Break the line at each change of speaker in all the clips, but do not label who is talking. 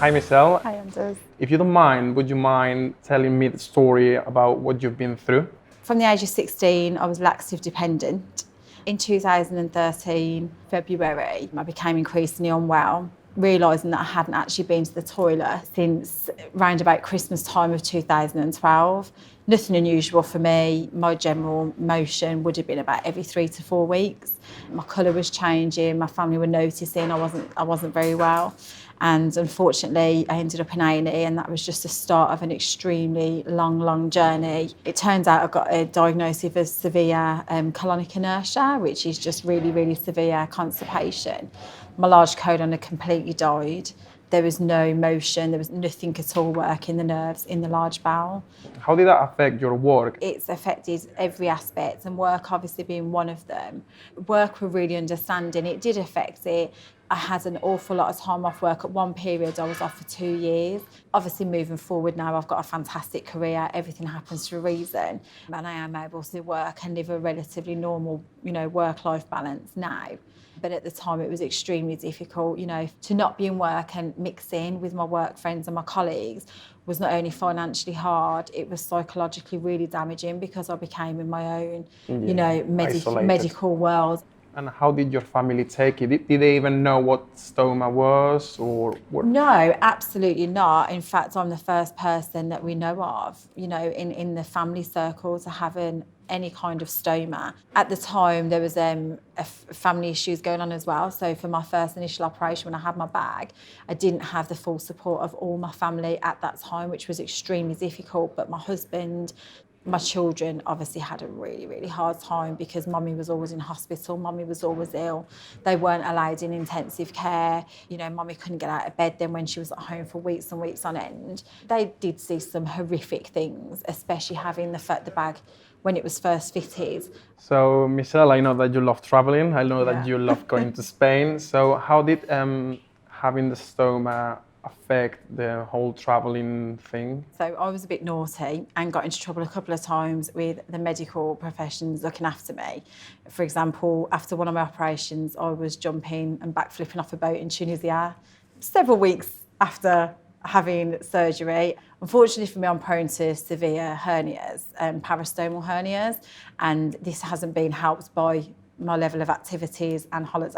Hi, Michelle.
Hi, Anders.
If you don't mind, would you mind telling me the story about what you've been through?
From the age of 16, I was laxative dependent. In 2013, February, I became increasingly unwell, realising that I hadn't actually been to the toilet since round about Christmas time of 2012. Nothing unusual for me. My general motion would have been about every 3 to 4 weeks. My colour was changing, my family were noticing I wasn't very well. And unfortunately, I ended up in A&E, and that was just the start of an extremely long journey. It turns out I got a diagnosis of severe colonic inertia, which is just really severe constipation. My large colon had completely died. There was no motion, there was nothing at all working the nerves in the large bowel.
How did that affect your work?
It's affected every aspect, and work obviously being one of them. Work were really understanding. It did affect it. I had an awful lot of time off work. At one period, I was off for 2 years. Obviously, moving forward now, I've got a fantastic career. Everything happens for a reason. And I am able to work and live a relatively normal, work-life balance now. But at the time, it was extremely difficult, to not be in work and mix in with my work friends and my colleagues was not only financially hard, it was psychologically really damaging because I became in my own, medical world.
And how did your family take it? Did they even know what stoma was or what?
No, absolutely not. In fact, I'm the first person that we know of, in the family circle to have any kind of stoma. At the time, there was family issues going on as well. So for my first initial operation, when I had my bag, I didn't have the full support of all my family at that time, which was extremely difficult. But my husband, my children obviously had a really hard time because mummy was always in hospital, mummy was always ill. They weren't allowed in intensive care. Mummy couldn't get out of bed then when she was at home for weeks and weeks on end. They did see some horrific things, especially having the bag when it was first fitted.
So, Michelle, I know that you love traveling. I know that you love going to Spain. So how did having the stoma affect the whole traveling thing?
So I was a bit naughty and got into trouble a couple of times with the medical professions looking after me. For example, after one of my operations, I was jumping and backflipping off a boat in Tunisia several weeks after having surgery. Unfortunately for me, I'm prone to severe hernias, parastomal hernias, and this hasn't been helped by my level of activities and holidays.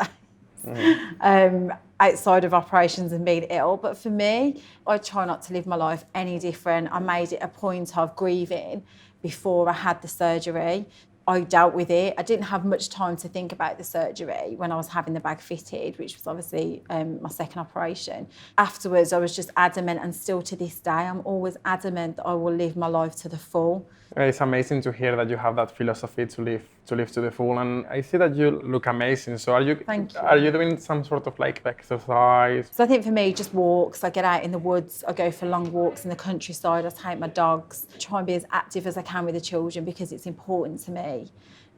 Outside of operations and being ill. But for me, I try not to live my life any different. I made it a point of grieving before I had the surgery. I dealt with it. I didn't have much time to think about the surgery when I was having the bag fitted, which was obviously my second operation. Afterwards, I was just adamant, and still to this day, I'm always adamant that I will live my life to the full.
It's amazing to hear that you have that philosophy to live to the full, and I see that you look amazing. So
Thank you.
Are you doing some sort of exercise?
So I think for me, just walks. I get out in the woods. I go for long walks in the countryside. I take my dogs. Try and be as active as I can with the children because it's important to me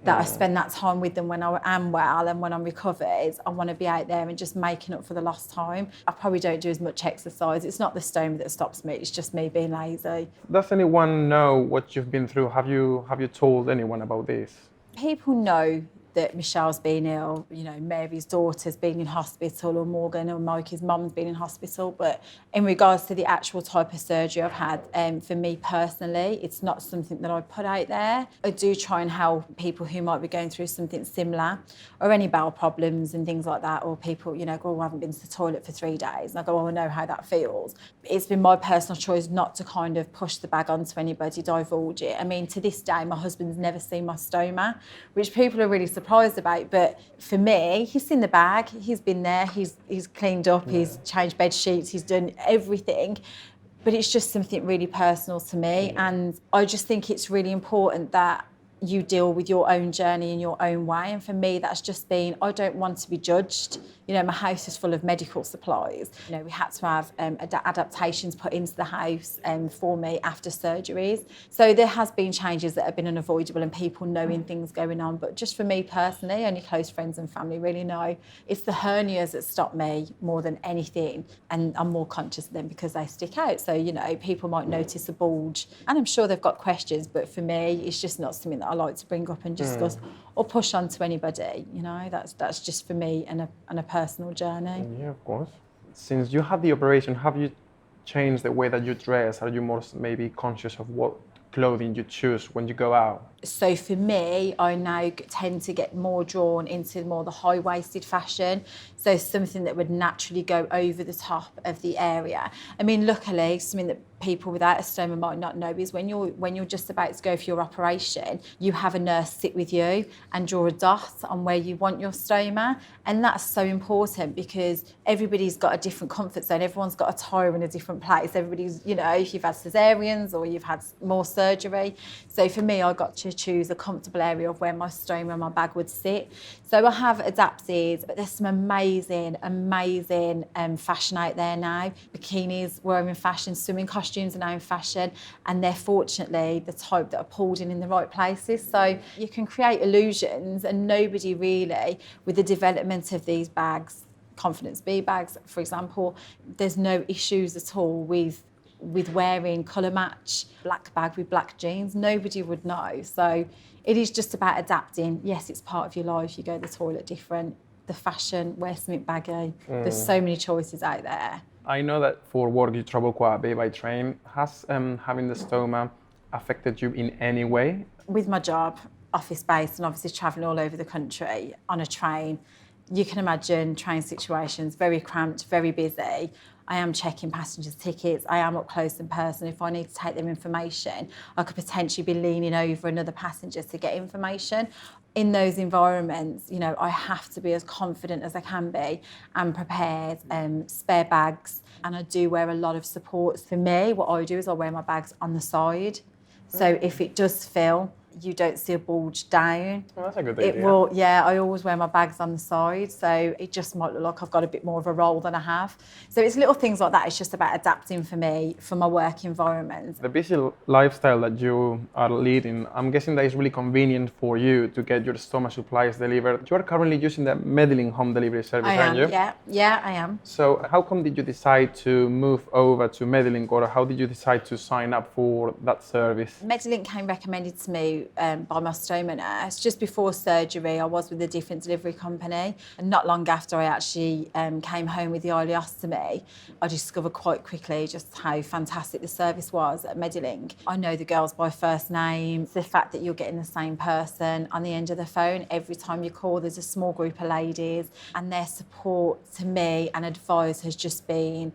that I spend that time with them when I am well and when I'm recovered. I want to be out there and just making up for the lost time. I probably don't do as much exercise. It's not the stoma that stops me. It's just me being lazy.
Does anyone know what you've been through? Have you told anyone about this?
People know that Michelle's been ill, Mary's daughter's been in hospital, or Morgan or Mikey's mum's been in hospital. But in regards to the actual type of surgery I've had, for me personally, it's not something that I put out there. I do try and help people who might be going through something similar, or any bowel problems and things like that, or people, go, I haven't been to the toilet for 3 days. And I go, I know how that feels. It's been my personal choice not to kind of push the bag onto anybody, divulge it. I mean, to this day, my husband's never seen my stoma, which people are really surprised about. But for me, he's seen the bag, he's been there, he's cleaned up, he's changed bed sheets, he's done everything. But it's just something really personal to me. And I just think it's really important that you deal with your own journey in your own way. And for me, that's just been, I don't want to be judged. My house is full of medical supplies. We had to have adaptations put into the house for me after surgeries. So there has been changes that have been unavoidable and people knowing things going on. But just for me personally, only close friends and family really know. It's the hernias that stop me more than anything. And I'm more conscious of them because they stick out. So, people might notice a bulge. And I'm sure they've got questions, but for me, it's just not something that I like to bring up and discuss or push on to anybody. That's just for me and a personal journey.
Yeah, of course. Since you had the operation, have you changed the way that you dress? Are you more maybe conscious of what clothing you choose when you go out?
So for me, I now tend to get more drawn into more the high-waisted fashion. So something that would naturally go over the top of the area. I mean, luckily, something that people without a stoma might not know is when you're just about to go for your operation, you have a nurse sit with you and draw a dot on where you want your stoma. And that's so important because everybody's got a different comfort zone. Everyone's got a tire in a different place. Everybody's, if you've had cesareans or you've had more surgery. So for me, I got to choose a comfortable area of where my stoma and my bag would sit. So I have adapted, but there's some amazing fashion out there now. Bikinis were in fashion, swimming costumes are now in fashion, and they're fortunately the type that are pulled in the right places. So you can create illusions, and nobody really, with the development of these bags, Confidence B bags, for example, there's no issues at all with wearing colour match, black bag with black jeans. Nobody would know. So it is just about adapting. Yes, it's part of your life. You go to the toilet different. The fashion, wear something baggy. There's so many choices out there.
I know that for work you travel quite a bit by train. Has having the stoma affected you in any way?
With my job, office-based, and obviously travelling all over the country on a train, you can imagine train situations, very cramped, very busy. I am checking passengers' tickets. I am up close in person. If I need to take their information, I could potentially be leaning over another passenger to get information. In those environments, I have to be as confident as I can be and prepared, spare bags. And I do wear a lot of supports. For me, what I do is I wear my bags on the side. So if it does fill, you don't see a bulge down.
Oh, that's a good idea.
It will, yeah, I always wear my bags on the side, so it just might look like I've got a bit more of a roll than I have. So it's little things like that. It's just about adapting for me, for my work environment.
The busy lifestyle that you are leading, I'm guessing that it's really convenient for you to get your stoma supplies delivered. You are currently using the Medilink home delivery service, aren't you?
Yeah, I am.
So how come did you decide to move over to Medilink, or how did you decide to sign up for that service?
Medilink came recommended to me by my stoma nurse. Just before surgery, I was with a different delivery company. And not long after I actually came home with the ileostomy, I discovered quite quickly just how fantastic the service was at Medilink. I know the girls by first name. The fact that you're getting the same person on the end of the phone every time you call. There's a small group of ladies, and their support to me and advice has just been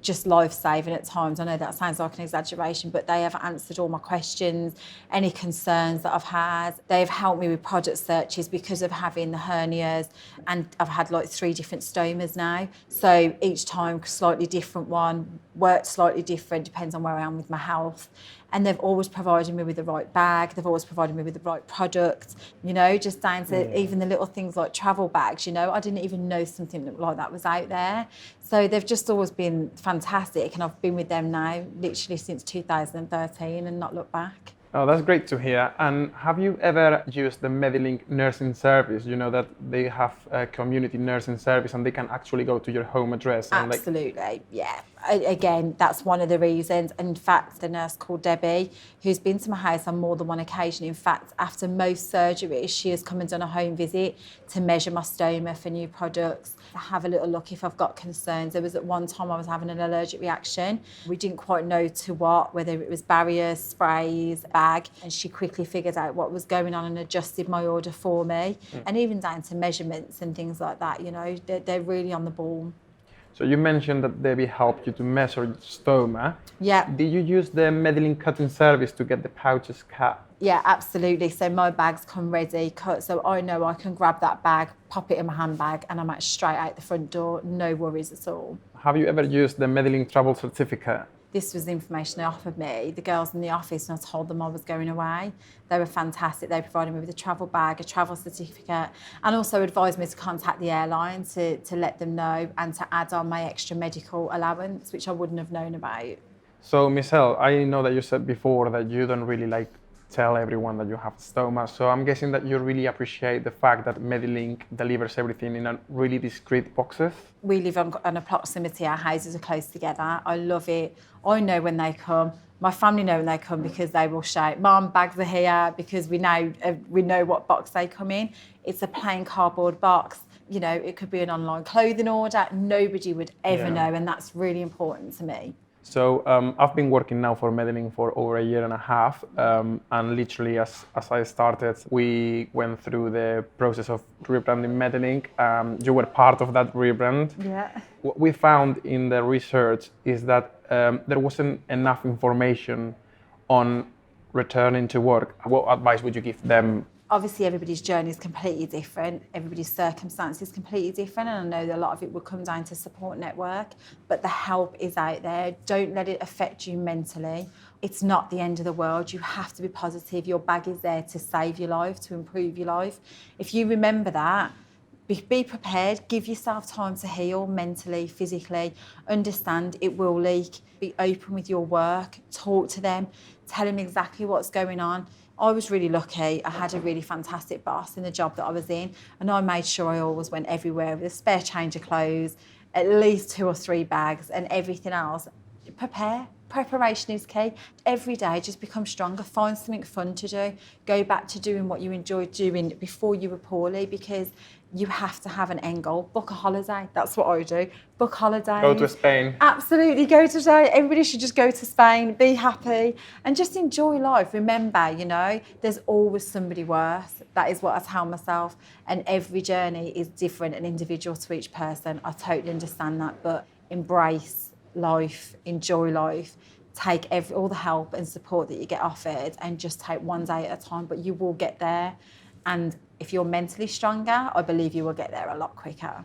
just life-saving at times. I know that sounds like an exaggeration, but they have answered all my questions, any concerns that I've had. They've helped me with product searches because of having the hernias, and I've had like 3 different stomas now. So each time, slightly different one, worked slightly different, depends on where I am with my health. And they've always provided me with the right bag, they've always provided me with the right product, just down to even the little things like travel bags, I didn't even know something like that was out there. So they've just always been fantastic, and I've been with them now literally since 2013 and not looked back.
Oh, that's great to hear. And have you ever used the Medilink nursing service? You know that they have a community nursing service and they can actually go to your home address. And
absolutely, yeah. Again, that's one of the reasons. In fact, the nurse called Debbie, who's been to my house on more than one occasion. In fact, after most surgeries, she has come and done a home visit to measure my stoma for new products, to have a little look if I've got concerns. There was at one time I was having an allergic reaction. We didn't quite know to what, whether it was barriers, sprays, bag, and she quickly figured out what was going on and adjusted my order for me. And even down to measurements and things like that, they're really on the ball.
So you mentioned that Debbie helped you to measure your stoma.
Yeah.
Did you use the Medilink cutting service to get the pouches cut?
Yeah, absolutely. So my bags come ready cut, so I know I can grab that bag, pop it in my handbag, and I'm straight out the front door. No worries at all.
Have you ever used the Medilink travel certificate?
This was the information they offered me. The girls in the office, and I told them I was going away. They were fantastic. They provided me with a travel bag, a travel certificate, and also advised me to contact the airline to let them know and to add on my extra medical allowance, which I wouldn't have known about.
So, Michelle, I know that you said before that you don't really tell everyone that you have stoma. So I'm guessing that you really appreciate the fact that Medilink delivers everything in a really discreet boxes.
We live on a proximity. Our houses are close together. I love it. I know when they come. My family know when they come because they will shout, "Mum, bags are here," because we know what box they come in. It's a plain cardboard box. you know, it could be an online clothing order. Nobody would ever know, and that's really important to me.
So I've been working now for Medilink for over a year and a half, and literally as I started, we went through the process of rebranding Medilink. You were part of that rebrand.
Yeah.
What we found in the research is that there wasn't enough information on returning to work. What advice would you give them?
Obviously, everybody's journey is completely different. Everybody's circumstance is completely different. And I know that a lot of it will come down to support network, but the help is out there. Don't let it affect you mentally. It's not the end of the world. You have to be positive. Your bag is there to save your life, to improve your life. If you remember that, be prepared, give yourself time to heal mentally, physically, understand it will leak, be open with your work, talk to them, tell them exactly what's going on. I was really lucky. I had a really fantastic boss in the job that I was in, and I made sure I always went everywhere with a spare change of clothes, at least 2 or 3 bags, and everything else. Prepare. Preparation is key. Every day, just become stronger. Find something fun to do. Go back to doing what you enjoyed doing before you were poorly, because you have to have an end goal. Book a holiday. That's what I do. Book holidays.
Go to Spain.
Absolutely, go to Spain. Everybody should just go to Spain, be happy, and just enjoy life. Remember, you know, there's always somebody worse. That is what I tell myself. And every journey is different and individual to each person. I totally understand that, but embrace life, enjoy life, take all the help and support that you get offered, and just take one day at a time, but you will get there. And if you're mentally stronger, I believe you will get there a lot quicker.